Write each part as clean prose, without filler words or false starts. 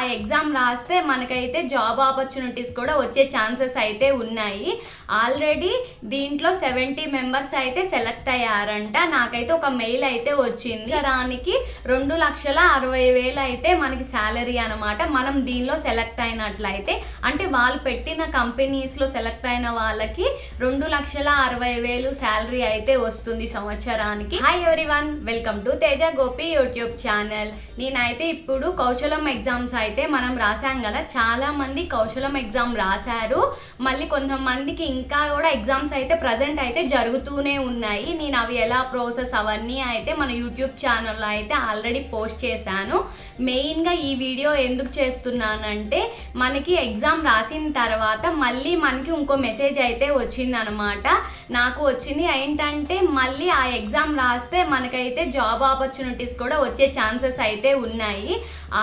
ఆ ఎగ్జామ్ రాస్తే మనకైతే జాబ్ ఆపర్చునిటీస్ కూడా వచ్చే ఛాన్సెస్ అయితే ఉన్నాయి. ఆల్రెడీ దీంట్లో 70 మెంబర్స్ అయితే సెలెక్ట్ అయ్యారంట. నాకైతే ఒక మెయిల్ అయితే వచ్చింది. దానికి 2,60,000 అయితే మనకి శాలరీ అనమాట. మనం దీనిలో సెలెక్ట్ అయినట్లయితే అంటే వాళ్ళు పెట్టిన కంపెనీస్లో సెలెక్ట్ అయిన వాళ్ళకి 2,60,000 శాలరీ అయితే వస్తుంది సంవత్సరానికి. Hi everyone, welcome to Teja Gopi YouTube channel. నేనైతే ఇప్పుడు కౌశలం ఎగ్జామ్స్ అయితే మనం రాసాం కదా, చాలా మంది కౌశలం ఎగ్జామ్ రాశారు. మళ్ళీ కొంతమందికి ఇంకా కూడా ఎగ్జామ్స్ అయితే ప్రజెంట్ అయితే జరుగుతూనే ఉన్నాయి. నేను అవి ఎలా ప్రాసెస్ అవన్నీ అయితే మన యూట్యూబ్ ఛానల్లో అయితే ఆల్రెడీ పోస్ట్ చేశాను. మెయిన్గా ఈ వీడియో ఎందుకు చేస్తున్నానంటే మనకి ఎగ్జామ్ రాసిన తర్వాత మళ్ళీ మనకి ఇంకో మెసేజ్ అయితే వచ్చిందనమాట. నాకు వచ్చింది ఏంటంటే మళ్ళీ ఆ ఎగ్జామ్ రాస్తే మనకైతే జాబ్ ఆపర్చునిటీస్ కూడా వచ్చే ఛాన్సెస్ అయితే ఉన్నాయి.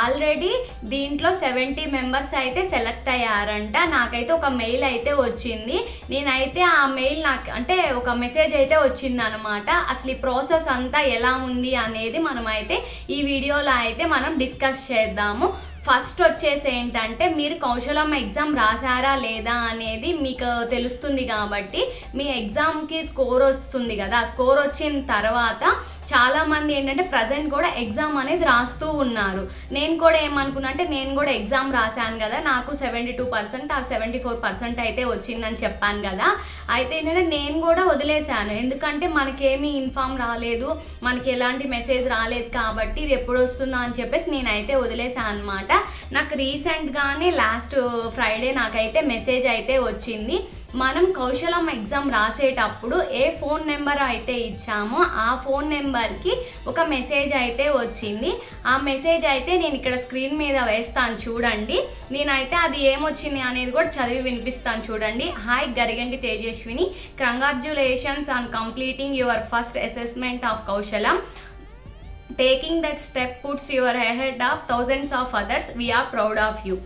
ఆల్రెడీ దీంట్లో 70 మెంబర్స్ అయితే సెలెక్ట్ అయ్యారంట. నాకైతే ఒక మెయిల్ అయితే వచ్చింది. నేనైతే ఆ మెయిల్ నాకు అంటే ఒక మెసేజ్ అయితే వచ్చింది అనమాట. అసలు ఈ ప్రాసెస్ అంతా ఎలా ఉంది అనేది మనమైతే ఈ వీడియోలో అయితే మనం డిస్కస్ చేద్దాము. ఫస్ట్ వచ్చేసి ఏంటంటే మీరు కౌశలం ఎగ్జామ్ రాసారా లేదా అనేది మీకు తెలుస్తుంది కాబట్టి మీ ఎగ్జామ్కి స్కోర్ వస్తుంది కదా. స్కోర్ వచ్చిన తర్వాత చాలామంది ఏంటంటే ప్రజెంట్ కూడా ఎగ్జామ్ అనేది రాస్తూ ఉన్నారు. నేను కూడా ఏమనుకున్నా అంటే నేను కూడా ఎగ్జామ్ రాశాను కదా, నాకు 72% ఆ 74% అయితే వచ్చిందని చెప్పాను కదా. అయితే ఏంటంటే నేను కూడా వదిలేశాను, ఎందుకంటే మనకేమీ ఇన్ఫామ్ రాలేదు, మనకి ఎలాంటి మెసేజ్ రాలేదు కాబట్టి ఇది ఎప్పుడు వస్తుందో అని చెప్పేసి నేనైతే వదిలేశాను అనమాట. నాకు రీసెంట్గానే లాస్ట్ ఫ్రైడే నాకైతే మెసేజ్ అయితే వచ్చింది. మనం కౌశలం ఎగ్జామ్ రాసేటప్పుడు ఏ ఫోన్ నెంబర్ అయితే ఇచ్చామో ఆ ఫోన్ నెంబర్కి ఒక మెసేజ్ అయితే వచ్చింది. ఆ మెసేజ్ అయితే నేను ఇక్కడ స్క్రీన్ మీద వేస్తాను చూడండి. నేనైతే అది ఏమొచ్చింది అనేది కూడా చదివి వినిపిస్తాను చూడండి. Hi Garigenti Tejaswini, congratulations on completing your first assessment of Kaushalam. Taking that step puts you ahead of thousands of others. We are proud of you.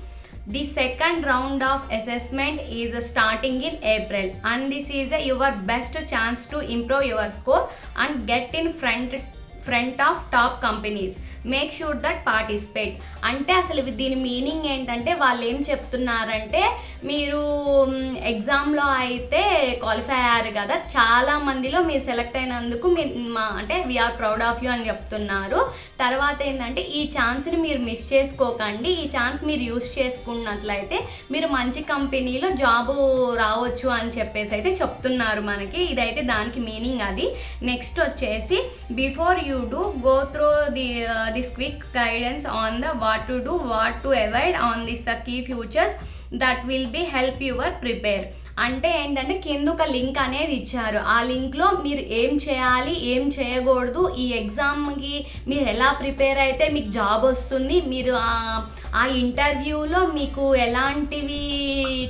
The second round of assessment is starting in April and this is your best chance to improve your score and get in front of top companies. Make sure that participate. అంటే అసలు దీని meaning ఏంటంటే వాళ్ళు ఏం చెప్తున్నారంటే మీరు ఎగ్జామ్లో అయితే క్వాలిఫై అయ్యారు కదా, చాలా మందిలో మీరు సెలెక్ట్ అయినందుకు అంటే వీఆర్ ప్రౌడ్ ఆఫ్ యూ అని చెప్తున్నారు. తర్వాత ఏంటంటే ఈ ఛాన్స్ని మీరు మిస్ చేసుకోకండి, ఈ ఛాన్స్ మీరు యూస్ చేసుకున్నట్లయితే మీరు మంచి కంపెనీలో జాబు రావచ్చు అని చెప్పేసి అయితే చెప్తున్నారు మనకి. ఇదైతే దానికి మీనింగ్ అది. నెక్స్ట్ వచ్చేసి before you do go through this quick guidance on the what to do, what to avoid on this the key features that will be help your prepare. అంటే ఏంటంటే కింద ఒక లింక్ అనేది ఇచ్చారు. ఆ లింక్లో మీరు ఏం చేయాలి, ఏం చేయకూడదు, ఈ ఎగ్జామ్కి మీరు ఎలా ప్రిపేర్ అయితే మీకు జాబ్ వస్తుంది, మీరు ఆ ఇంటర్వ్యూలో మీకు ఎలాంటివి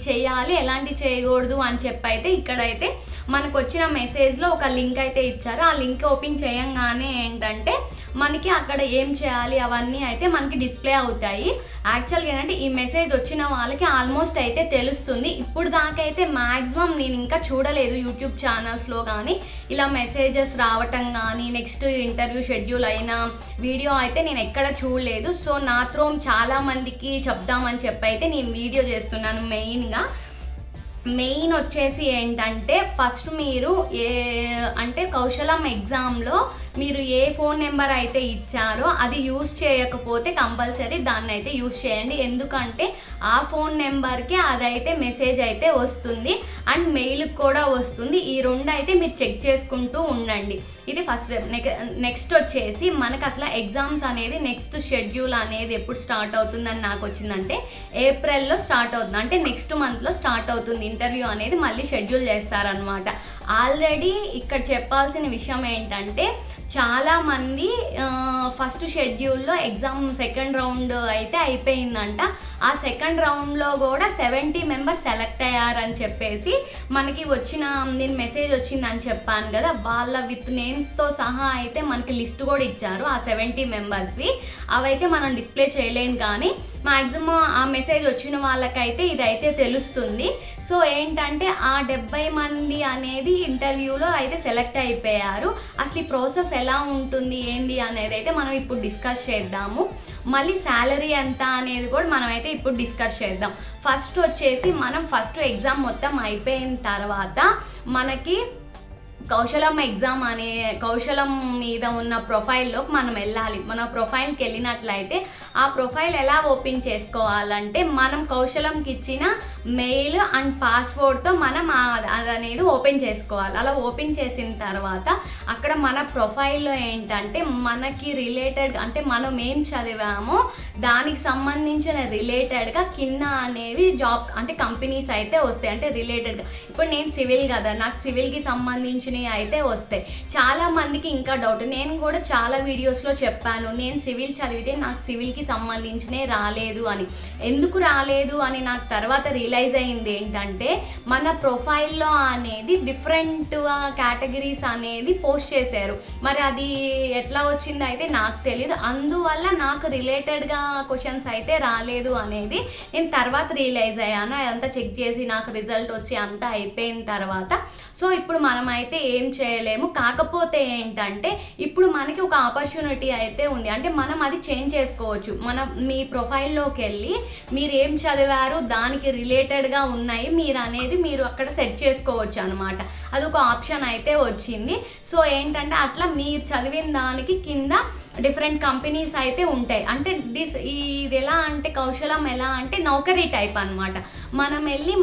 చేయాలి, ఎలాంటివి చేయకూడదు అని చెప్పైతే ఇక్కడైతే మనకు వచ్చిన మెసేజ్లో ఒక లింక్ అయితే ఇచ్చారు. ఆ లింక్ ఓపెన్ చేయంగానే ఏంటంటే మనకి అక్కడ ఏం చేయాలి అవన్నీ అయితే మనకి డిస్ప్లే అవుతాయి. యాక్చువల్గా ఏంటంటే ఈ మెసేజ్ వచ్చిన వాళ్ళకి ఆల్మోస్ట్ అయితే తెలుస్తుంది. ఇప్పుడు దాకైతే మ్యాక్సిమం నేను ఇంకా చూడలేదు యూట్యూబ్ ఛానల్స్లో కానీ ఇలా మెసేజెస్ రావటం కానీ నెక్స్ట్ ఇంటర్వ్యూ షెడ్యూల్ అయిన వీడియో అయితే నేను ఎక్కడ చూడలేదు. సో నా త్రో చాలా మందికి చెప్దామని చెప్పి అయితే నేను వీడియో చేస్తున్నాను. మెయిన్ వచ్చేసి ఏంటంటే ఫస్ట్ మీరు అంటే కౌశలం ఎగ్జామ్లో మీరు ఏ ఫోన్ నెంబర్ అయితే ఇచ్చారో అది యూజ్ చేయకపోతే కంపల్సరీ దాన్ని అయితే యూజ్ చేయండి. ఎందుకంటే ఆ ఫోన్ నెంబర్కి అదైతే మెసేజ్ అయితే వస్తుంది అండ్ మెయిల్కి కూడా వస్తుంది. ఈ రెండు అయితే మీరు చెక్ చేసుకుంటూ ఉండండి. ఇది ఫస్ట్ స్టెప్. నెక్స్ట్ వచ్చేసి మనకు అసలు ఎగ్జామ్స్ అనేది నెక్స్ట్ షెడ్యూల్ అనేది ఎప్పుడు స్టార్ట్ అవుతుందని నాకు వచ్చిందంటే ఏప్రిల్లో స్టార్ట్ అవుతుంది. అంటే నెక్స్ట్ మంత్లో స్టార్ట్ అవుతుంది ఇంటర్వ్యూ అనేది, మళ్ళీ షెడ్యూల్ చేస్తారనమాట. ఆల్రెడీ ఇక్కడ చెప్పాల్సిన విషయం ఏంటంటే చాలామంది ఫస్ట్ షెడ్యూల్లో ఎగ్జామ్ సెకండ్ రౌండ్ అయితే అయిపోయిందంట. ఆ సెకండ్ రౌండ్లో కూడా 70 మెంబర్స్ సెలెక్ట్ అయ్యారని చెప్పేసి మనకి నేను మెసేజ్ వచ్చిందని చెప్పాను కదా, వాళ్ళ విత్ నేమ్స్తో సహా అయితే మనకి లిస్ట్ కూడా ఇచ్చారు ఆ 70 మెంబర్స్వి. అవైతే మనం డిస్ప్లే చేయలేం కానీ మ్యాక్సిమం ఆ మెసేజ్ వచ్చిన వాళ్ళకైతే ఇదైతే తెలుస్తుంది. సో ఏంటంటే ఆ 70 మంది అనేది ఇంటర్వ్యూలో అయితే సెలెక్ట్ అయిపోయారు. అసలు ఈ ప్రాసెస్ ఎలా ఉంటుంది ఏంది అనేది అయితే మనం ఇప్పుడు డిస్కస్ చేద్దాము. మళ్ళీ శాలరీ ఎంత అనేది కూడా మనం అయితే ఇప్పుడు డిస్కస్ చేద్దాం. ఫస్ట్ వచ్చేసి మనం ఎగ్జామ్ మొత్తం అయిపోయిన తర్వాత మనకి కౌశలం మీద ఉన్న ప్రొఫైల్లోకి మనం వెళ్ళాలి. మన ప్రొఫైల్కి వెళ్ళినట్లయితే ఆ ప్రొఫైల్ ఎలా ఓపెన్ చేసుకోవాలంటే మనం కౌశలంకి ఇచ్చిన మెయిల్ అండ్ పాస్వర్డ్తో మనం అనేది ఓపెన్ చేసుకోవాలి. అలా ఓపెన్ చేసిన తర్వాత అక్కడ మన ప్రొఫైల్లో ఏంటంటే మనకి రిలేటెడ్ అంటే మనం ఏం చదివామో దానికి సంబంధించిన రిలేటెడ్గా కింద అనేవి జాబ్ అంటే కంపెనీస్ అయితే వస్తాయి. అంటే రిలేటెడ్గా ఇప్పుడు నేను సివిల్ కదా, నాకు సివిల్కి సంబంధించిన అయితే వస్తాయి. చాలా మందికి ఇంకా డౌట్, నేను కూడా చాలా వీడియోస్లో చెప్పాను, నేను సివిల్ చదివితే నాకు సివిల్కి సంబంధించినే రాలేదు అని. ఎందుకు రాలేదు అని నాకు తర్వాత రియలైజ్ అయింది ఏంటంటే మన ప్రొఫైల్లో అనేది డిఫరెంట్ కేటగిరీస్ అనేది పోస్ట్ చేశారు. మరి అది ఎట్లా వచ్చింది అయితే నాకు తెలియదు. అందువల్ల నాకు రిలేటెడ్గా క్వశ్చన్స్ అయితే రాలేదు అనేది నేను తర్వాత రియలైజ్ అయ్యాను. అదంతా చెక్ చేసి నాకు రిజల్ట్ వచ్చి అంతా అయిపోయిన తర్వాత సో ఇప్పుడు మనమైతే ఏం చేయలేము. కాకపోతే ఏంటంటే ఇప్పుడు మనకి ఒక ఆపర్చునిటీ అయితే ఉంది. అంటే మనం అది చేంజ్ చేసుకోవచ్చు. మీ ప్రొఫైల్లోకి వెళ్ళి మీరు ఏం చదివారు దానికి రిలేటెడ్గా ఉన్నాయి మీరు అక్కడ సెట్ చేసుకోవచ్చు అనమాట. అదొక ఆప్షన్ అయితే వచ్చింది. సో ఏంటంటే అట్లా మీరు చదివిన దానికి కింద డిఫరెంట్ కంపెనీస్ అయితే ఉంటాయి. అంటే ఇది ఎలా అంటే కౌశలం ఎలా అంటే నౌకరీ టైప్ అనమాట. మనం వెళ్ళి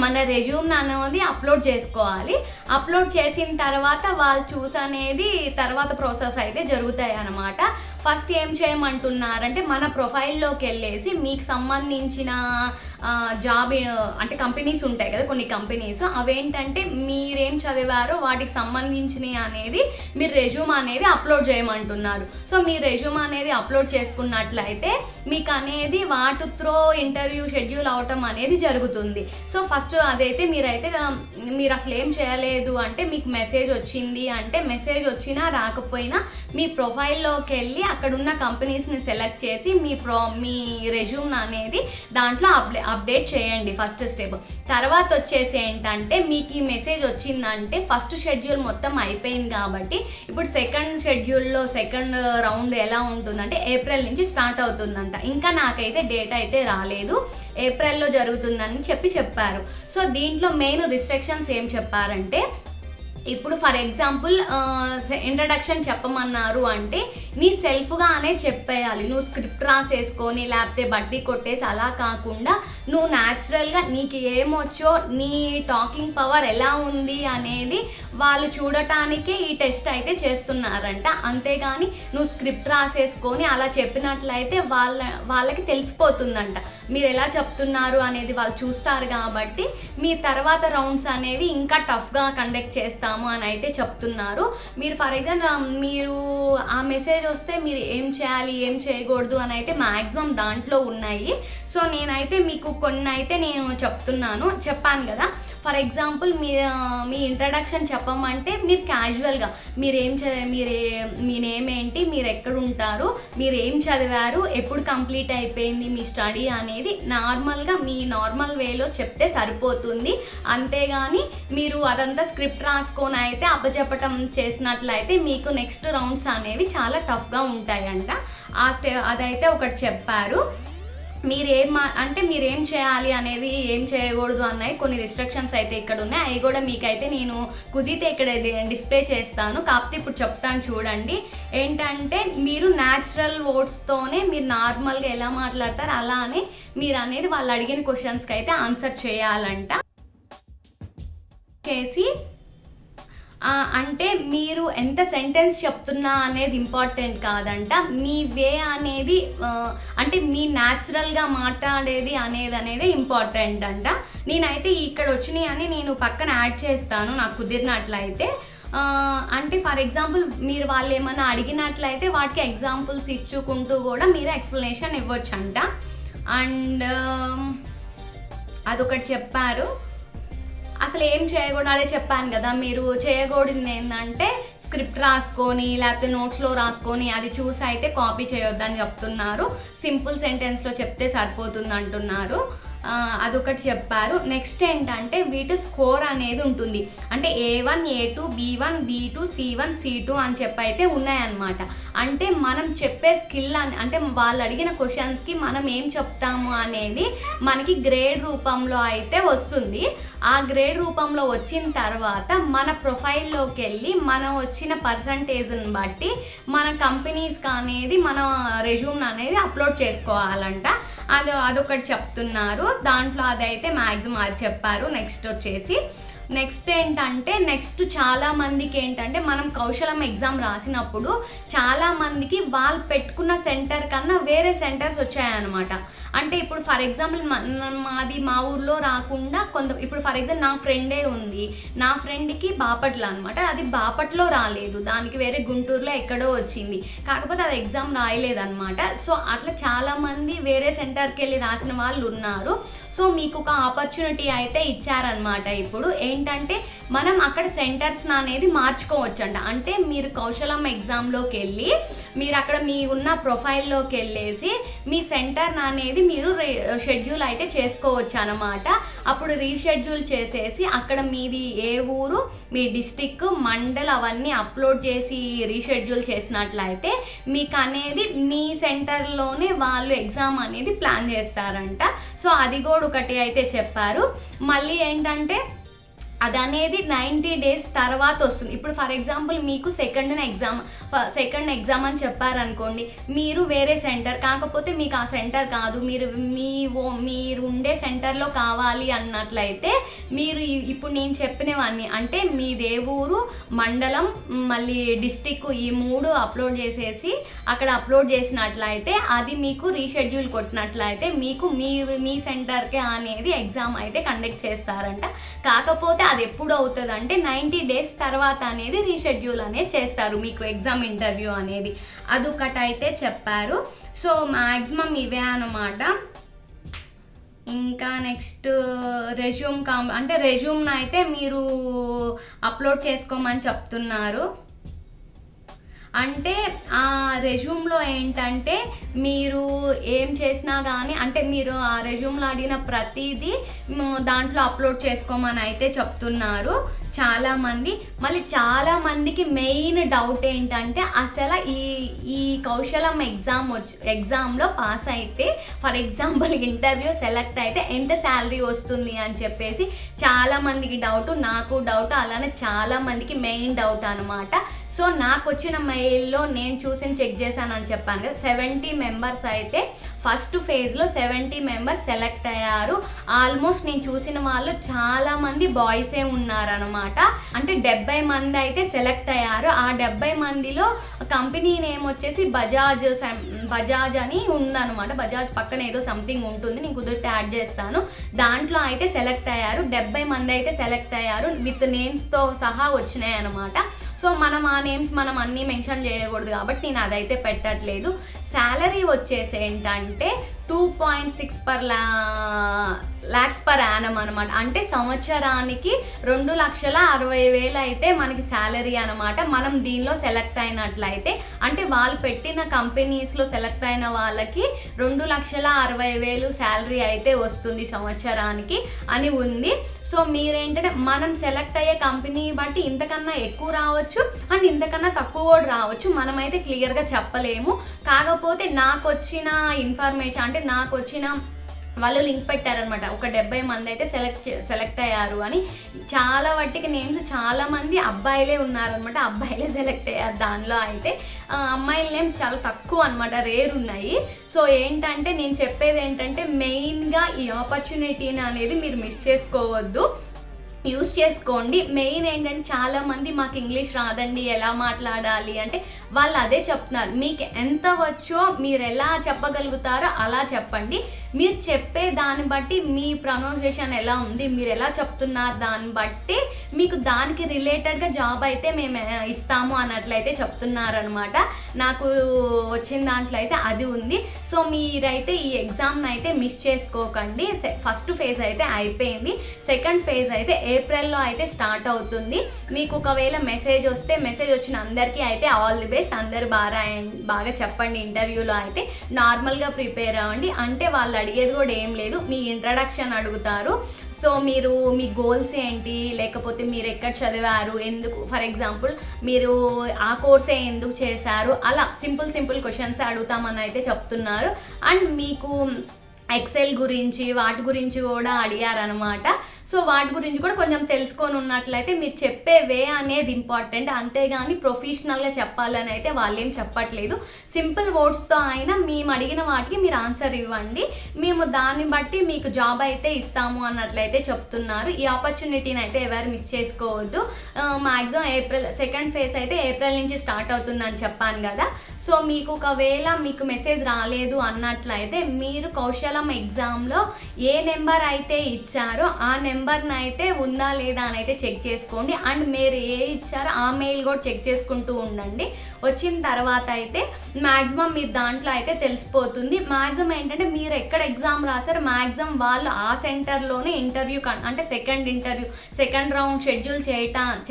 మన రెజ్యూమ్ అనేది అప్లోడ్ చేసుకోవాలి. అప్లోడ్ చేసిన తర్వాత వాళ్ళు చూసి అనేది తర్వాత ప్రాసెస్ అయితే జరుగుతాయి అన్నమాట. ఫస్ట్ ఏం చేయమంటున్నారంటే మన ప్రొఫైల్లోకి వెళ్ళేసి మీకు సంబంధించిన జాబ్ అంటే కంపెనీస్ ఉంటాయి కదా, కొన్ని కంపెనీస్ అవేంటంటే మీరేం చదివారో వాటికి సంబంధించినవి అనేది మీరు రెజ్యూమ్ అనేది అప్లోడ్ చేయమంటున్నారు. సో మీ రెజ్యూమ్ అనేది అప్లోడ్ చేసుకున్నట్లయితే మీకు అనేది వాటి త్రో ఇంటర్వ్యూ షెడ్యూల్ అవటం అనేది జరుగుతుంది. సో ఫస్ట్ అదైతే మీరు అసలు ఏం చేయలేదు అంటే మీకు మెసేజ్ వచ్చింది అంటే మెసేజ్ వచ్చినా రాకపోయినా మీ ప్రొఫైల్లోకి వెళ్ళి అక్కడున్న కంపెనీస్ని సెలెక్ట్ చేసి మీ రెజ్యూమ్ అనేది దాంట్లో అప్డేట్ చేయండి ఫస్ట్ స్టెప్. తర్వాత వచ్చేసి ఏంటంటే మీకు ఈ మెసేజ్ వచ్చిందంటే ఫస్ట్ షెడ్యూల్ మొత్తం అయిపోయింది కాబట్టి ఇప్పుడు సెకండ్ రౌండ్ ఎలా ఉంటుందంటే ఏప్రిల్ నుంచి స్టార్ట్ అవుతుందంట. ఇంకా నాకైతే డేట్ అయితే రాలేదు, ఏప్రిల్లో జరుగుతుందని చెప్పారు. సో దీంట్లో మెయిన్ రిస్ట్రిక్షన్స్ ఏం చెప్పారంటే ఇప్పుడు ఫర్ ఎగ్జాంపుల్ ఇంట్రడక్షన్ చెప్పమన్నారు అంటే నీ సెల్ఫ్గానే చెప్పేయాలి. నువ్వు స్క్రిప్ట్ రాసేసుకొని లేకపోతే బట్టి కొట్టేసి అలా కాకుండా నువ్వు న్యాచురల్గా నీకు ఏమొచ్చో నీ టాకింగ్ పవర్ ఎలా ఉంది అనేది వాళ్ళు చూడటానికే ఈ టెస్ట్ అయితే చేస్తున్నారంట. అంతేగాని నువ్వు స్క్రిప్ట్ రాసేసుకొని అలా చెప్పినట్లయితే వాళ్ళకి తెలిసిపోతుందంట మీరు ఎలా చెప్తున్నారు అనేది వాళ్ళు చూస్తారు. కాబట్టి మీ తర్వాత రౌండ్స్ అనేవి ఇంకా టఫ్గా కండక్ట్ చేస్తాము అని అయితే చెప్తున్నారు. మీరు ఫర్ ఎగ్జాంపుల్ మీరు ఆ మెసేజ్ వస్తే మీరు ఏం చేయాలి ఏం చేయకూడదు అని అయితే మ్యాక్సిమం దాంట్లో ఉన్నాయి. సో నేనైతే మీకు కొన్ని అయితే నేను చెప్పాను కదా. ఫర్ ఎగ్జాంపుల్ మీ ఇంట్రడక్షన్ చెప్పమంటే మీరు క్యాజువల్గా మీ నేమ్ ఏంటి, మీరు ఎక్కడ ఉంటారు, మీరు ఏం చదివారు, ఎప్పుడు కంప్లీట్ అయిపోయింది మీ స్టడీ అనేది నార్మల్గా మీ నార్మల్ వేలో చెప్తే సరిపోతుంది. అంతేగాని మీరు అదంతా స్క్రిప్ట్ రాసుకొని అయితే అప్పచెప్పటం చేసినట్లయితే మీకు నెక్స్ట్ రౌండ్స్ అనేవి చాలా టఫ్గా ఉంటాయంట. అదైతే ఒకటి చెప్పారు. మీరేం చేయాలి అనేది ఏం చేయకూడదు అన్నాయి కొన్ని రిస్ట్రిక్షన్స్ అయితే ఇక్కడ ఉన్నాయి. అవి కూడా మీకైతే నేను కుదిరితే ఇక్కడ డిస్ప్లే చేస్తాను. కాకపోతే ఇప్పుడు చెప్తాను చూడండి. ఏంటంటే మీరు న్యాచురల్ వర్డ్స్తోనే మీరు నార్మల్గా ఎలా మాట్లాడతారు అలానే మీరు అనేది వాళ్ళు అడిగిన క్వశ్చన్స్కి అయితే ఆన్సర్ చేయాలంట. చేసి అంటే మీరు ఎంత సెంటెన్స్ చెప్తున్నా అనేది ఇంపార్టెంట్ కాదంట. మీ వే అనేది అంటే మీ న్యాచురల్గా మాట్లాడేది అనేది ఇంపార్టెంట్ అంట. నేనైతే ఇక్కడ వచ్చినాయి అని నేను పక్కన యాడ్ చేస్తాను నాకు కుదిరినట్లయితే. అంటే ఫర్ ఎగ్జాంపుల్ మీరు వాళ్ళు ఏమైనా అడిగినట్లయితే వాటికి ఎగ్జాంపుల్స్ ఇచ్చుకుంటూ కూడా మీరు ఎక్స్ప్లెనేషన్ ఇవ్వచ్చు అంట. అండ్ అదొకటి చెప్పారు. అసలు ఏం చేయకూడదు అదే చెప్పాను కదా. మీరు చేయకూడదు ఏంటంటే స్క్రిప్ట్ రాసుకొని లేకపోతే నోట్స్లో రాసుకొని అది చూసి అయితే కాపీ చేయొద్దని చెప్తున్నారు. సింపుల్ సెంటెన్స్లో చెప్తే సరిపోతుంది అంటున్నారు. అదొకటి చెప్పారు. నెక్స్ట్ ఏంటంటే వీటి స్కోర్ అనేది ఉంటుంది. అంటే A1 A2 B1 B2 C1 C2 అని చెప్పి అయితే ఉన్నాయన్నమాట. అంటే మనం చెప్పే స్కిల్ అంటే వాళ్ళు అడిగిన క్వశ్చన్స్కి మనం ఏం చెప్తాము అనేది మనకి గ్రేడ్ రూపంలో అయితే వస్తుంది. ఆ గ్రేడ్ రూపంలో వచ్చిన తర్వాత మన ప్రొఫైల్లోకి వెళ్ళి మనం వచ్చిన పర్సంటేజ్ని బట్టి మన కంపెనీస్కి అనేది మన రెజ్యూమ్ అనేది అప్లోడ్ చేసుకోవాలంట. అదొకటి చెప్తున్నారు. దాంట్లో అదైతే మ్యాక్సిమం అది చెప్పారు. నెక్స్ట్ ఏంటంటే చాలా మందికి ఏంటంటే మనం కౌశలం ఎగ్జామ్ రాసినప్పుడు చాలా మందికి వాళ్ళు పెట్టుకున్న సెంటర్ కన్నా వేరే సెంటర్స్ వచ్చాయన్నమాట. అంటే ఇప్పుడు ఫర్ ఎగ్జాంపుల్ మాది మా ఊర్లో రాకుండా ఇప్పుడు ఫర్ ఎగ్జాంపుల్ నా ఫ్రెండే ఉంది, నా ఫ్రెండ్కి బాపట్ల అనమాట, అది బాపట్లో రాలేదు, దానికి వేరే గుంటూరులో ఎక్కడో వచ్చింది, కాకపోతే అది ఎగ్జామ్ రాయలేదన్నమాట. సో అట్లా చాలామంది వేరే సెంటర్కి వెళ్ళి రాసిన వాళ్ళు ఉన్నారు. సో మీకు ఒక ఆపర్చునిటీ అయితే ఇచ్చారనమాట. ఇప్పుడు ఏంటంటే మనం అక్కడ సెంటర్స్ అనేది మార్చుకోవచ్చు అంట. అంటే మీరు కౌశలం ఎగ్జామ్లోకి వెళ్ళి మీరు అక్కడ మీ ఉన్న ప్రొఫైల్లోకి వెళ్ళేసి మీ సెంటర్ అనేది మీరు షెడ్యూల్ అయితే చేసుకోవచ్చు అనమాట. అప్పుడు రీషెడ్యూల్ చేసేసి అక్కడ మీది ఏ ఊరు, మీ డిస్టిక్, మండల్ అవన్నీ అప్లోడ్ చేసి రీషెడ్యూల్ చేసినట్లయితే మీకు అనేది మీ సెంటర్లోనే వాళ్ళు ఎగ్జామ్ అనేది ప్లాన్ చేస్తారంట. సో అది కూడా ఒకటి అయితే చెప్పారు. మళ్ళీ ఏంటంటే అదనేది 90 days తర్వాత వస్తుంది. ఇప్పుడు ఫర్ ఎగ్జాంపుల్ మీకు సెకండ్ ఎగ్జామ్ అని చెప్పారనుకోండి, మీరు వేరే సెంటర్, కాకపోతే మీకు ఆ సెంటర్ కాదు, మీరు ఉండే సెంటర్లో కావాలి అన్నట్లయితే మీరు ఇప్పుడు నేను చెప్పినవన్నీ అంటే మీ దేవురు, మండలం, మళ్ళీ డిస్టిక్ ఈ 3 అప్లోడ్ చేసేసి అక్కడ అప్లోడ్ చేసినట్లయితే అది మీకు రీషెడ్యూల్ కొట్టినట్లయితే మీకు మీ సెంటర్కే అనేది ఎగ్జామ్ అయితే కండక్ట్ చేస్తారంట. కాకపోతే అది ఎప్పుడు అవుతుంది అంటే 90 days తర్వాత అనేది రీషెడ్యూల్ అనేది చేస్తారు మీకు ఎగ్జామ్ ఇంటర్వ్యూ అనేది. అదొకటి అయితే చెప్పారు. సో మ్యాక్సిమం ఇవే అన్నమాట. ఇంకా నెక్స్ట్ రెజ్యూమ్ని అయితే మీరు అప్లోడ్ చేసుకోమని చెప్తున్నారు. అంటే ఆ రెజ్యూమ్లో ఏంటంటే మీరు ఏం చేసినా కానీ అంటే మీరు ఆ రెజ్యూమ్లో అడిగిన ప్రతిదీ దాంట్లో అప్లోడ్ చేసుకోమని అయితే చెప్తున్నారు చాలామంది. మళ్ళీ చాలామందికి మెయిన్ డౌట్ ఏంటంటే అసలు ఈ కౌశలం ఎగ్జామ్లో పాస్ అయితే ఫర్ ఎగ్జాంపుల్ ఇంటర్వ్యూ సెలెక్ట్ అయితే ఎంత శాలరీ వస్తుంది అని చెప్పేసి చాలామందికి డౌట్, నాకు డౌట్, అలానే చాలామందికి మెయిన్ డౌట్ అనమాట. సో నాకు వచ్చిన మెయిల్లో నేను చెక్ చేశానని చెప్పాను కదా, 70 members అయితే ఫస్ట్ ఫేజ్లో 70 members సెలెక్ట్ అయ్యారు. ఆల్మోస్ట్ నేను చూసిన వాళ్ళు చాలామంది బాయ్సే ఉన్నారనమాట. అంటే 70 మంది అయితే సెలెక్ట్ అయ్యారు. ఆ 70 మందిలో కంపెనీ నేమ్ వచ్చేసి బజాజ్ అని ఉందన్నమాట. బజాజ్ పక్కన ఏదో సంథింగ్ ఉంటుంది, నేను కుదిరితే యాడ్ చేస్తాను. దాంట్లో అయితే సెలెక్ట్ అయ్యారు. 70 మంది అయితే సెలెక్ట్ అయ్యారు, విత్ నేమ్స్తో సహా వచ్చినాయి అనమాట. సో మనం ఆ నేమ్స్ మనం అన్నీ మెన్షన్ చేయకూడదు కాబట్టి నేను అదైతే పెట్టట్లేదు. శాలరీ వచ్చేసి ఏంటంటే 2.6 lakhs per annum అనమాట. అంటే సంవత్సరానికి 2,60,60,000 అయితే మనకి శాలరీ అనమాట. మనం దీనిలో సెలెక్ట్ అయినట్లయితే అంటే వాళ్ళు పెట్టిన కంపెనీస్లో సెలెక్ట్ అయిన వాళ్ళకి 2,60,60,000 శాలరీ అయితే వస్తుంది సంవత్సరానికి అని ఉంది. సో మీరేంటంటే మనం సెలెక్ట్ అయ్యే కంపెనీ బట్టి ఇంతకన్నా ఎక్కువ రావచ్చు అండ్ ఇంతకన్నా తక్కువ కూడా రావచ్చు, మనమైతే క్లియర్గా చెప్పలేము. కాకపోతే నాకు వచ్చిన ఇన్ఫర్మేషన్ అంటే నాకు వచ్చిన వాళ్ళు లింక్ పెట్టారనమాట. ఒక 70 మంది అయితే సెలెక్ట్ అయ్యారు అని. చాలా వాటికి నేమ్స్ చాలామంది అబ్బాయిలే ఉన్నారనమాట, అబ్బాయిలే సెలెక్ట్ అయ్యారు. దానిలో అయితే అమ్మాయిల నేమ్స్ చాలా తక్కువ అనమాట, రేర్ ఉన్నాయి. సో ఏంటంటే నేను చెప్పేది ఏంటంటే మెయిన్గా ఈ ఆపర్చునిటీని అనేది మీరు మిస్ చేసుకోవద్దు, యూస్ చేసుకోండి. మెయిన్ ఏంటంటే చాలామంది మాకు ఇంగ్లీష్ రాదండి, ఎలా మాట్లాడాలి అంటే వాళ్ళు అదే చెప్తున్నారు. మీకు ఎంత వచ్చో మీరు ఎలా చెప్పగలుగుతారో అలా చెప్పండి. మీరు చెప్పే దాన్ని బట్టి మీ ప్రొనౌన్సియేషన్ ఎలా ఉంది, మీరు ఎలా చెప్తున్నారు దాన్ని బట్టి మీకు దానికి రిలేటెడ్గా జాబ్ అయితే మేము ఇస్తాము అన్నట్లయితే చెప్తున్నారనమాట. నాకు వచ్చిన దాంట్లో అయితే అది ఉంది. సో మీరైతే ఈ ఎగ్జామ్ని అయితే మిస్ చేసుకోకండి. ఫస్ట్ ఫేజ్ అయితే అయిపోయింది, సెకండ్ ఫేజ్ అయితే ఏప్రిల్లో అయితే స్టార్ట్ అవుతుంది. మీకు ఒకవేళ మెసేజ్ వస్తే మెసేజ్ వచ్చిన అందరికీ అయితే ఆల్ ది బెస్ట్. అందరు బాగా చెప్పండి ఇంటర్వ్యూలో అయితే. నార్మల్గా ప్రిపేర్ అవ్వండి. అంటే వాళ్ళు అడిగేది కూడా ఏం లేదు, మీ ఇంట్రడక్షన్ అడుగుతారు. సో మీరు మీ గోల్స్ ఏంటి, లేకపోతే మీరు ఎక్కడ చదివారు, ఎందుకు, ఫర్ ఎగ్జాంపుల్ మీరు ఆ కోర్సే ఎందుకు చేశారు, అలా సింపుల్ క్వశ్చన్స్ అడుగుతామని అయితే చెప్తున్నారు. అండ్ మీకు ఎక్సెల్ గురించి వాటి గురించి కూడా అడిగారనమాట. సో వాటి గురించి కూడా కొంచెం తెలుసుకొని ఉన్నట్లయితే మీరు చెప్పే వే అనేది ఇంపార్టెంట్, అంతేగాని ప్రొఫెషనల్గా చెప్పాలని అయితే వాళ్ళేం చెప్పట్లేదు. సింపుల్ వర్డ్స్తో అయినా మేము అడిగిన వాటికి మీరు ఆన్సర్ ఇవ్వండి, మేము దాన్ని బట్టి మీకు జాబ్ అయితే ఇస్తాము అన్నట్లయితే చెప్తున్నారు. ఈ ఆపర్చునిటీని అయితే ఎవరు మిస్ చేసుకోవద్దు. మ్యాక్సిమం ఏప్రిల్ సెకండ్ ఫేజ్ అయితే ఏప్రిల్ నుంచి స్టార్ట్ అవుతుందని చెప్పాను కదా. సో మీకు ఒకవేళ మీకు మెసేజ్ రాలేదు అన్నట్లయితే మీరు కౌశలం ఎగ్జామ్లో ఏ నెంబర్ అయితే ఇచ్చారో ఆ నెంబర్ని అయితే ఉందా లేదా అని అయితే చెక్ చేసుకోండి. అండ్ మీరు ఏ ఇచ్చారో ఆ మెయిల్ కూడా చెక్ చేసుకుంటూ ఉండండి. వచ్చిన తర్వాత అయితే మ్యాక్సిమం మీరు దాంట్లో అయితే తెలిసిపోతుంది. మ్యాక్సిమం ఏంటంటే మీరు ఎక్కడ ఎగ్జామ్ రాశారు మ్యాక్సిమం వాళ్ళు ఆ సెంటర్లోనే ఇంటర్వ్యూ అంటే సెకండ్ రౌండ్ షెడ్యూల్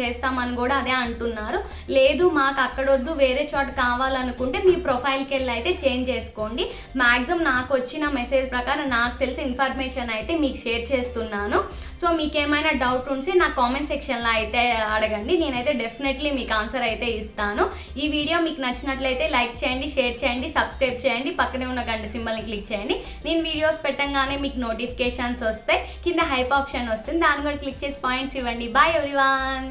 చేస్తామని కూడా అదే అంటున్నారు. లేదు మాకు అక్కడొద్దు వేరే చోట కావాలనుకుంటే మీ ప్రొఫైల్కి వెళ్ళి అయితే చేంజ్ చేసుకోండి. మ్యాక్సిమం నాకు వచ్చిన మెసేజ్ ప్రకారం నాకు తెలిసిన ఇన్ఫర్మేషన్ అయితే మీకు షేర్ చేస్తున్నాను. సో మీకు ఏమైనా డౌట్ ఉంటే నా కామెంట్ సెక్షన్లో అయితే అడగండి, నేనైతే డెఫినెట్లీ మీకు ఆన్సర్ అయితే ఇస్తాను. ఈ వీడియో మీకు నచ్చినట్లయితే లైక్ చేయండి, షేర్ చేయండి, సబ్స్క్రైబ్ చేయండి, పక్కనే ఉన్న గంట సింబల్ని క్లిక్ చేయండి. నేను వీడియోస్ పెట్టంగానే మీకు నోటిఫికేషన్స్ వస్తాయి, కింద హైప్ ఆప్షన్ వస్తుంది, దాన్ని కూడా క్లిక్ చేసి పాయింట్స్ ఇవ్వండి. Bye everyone.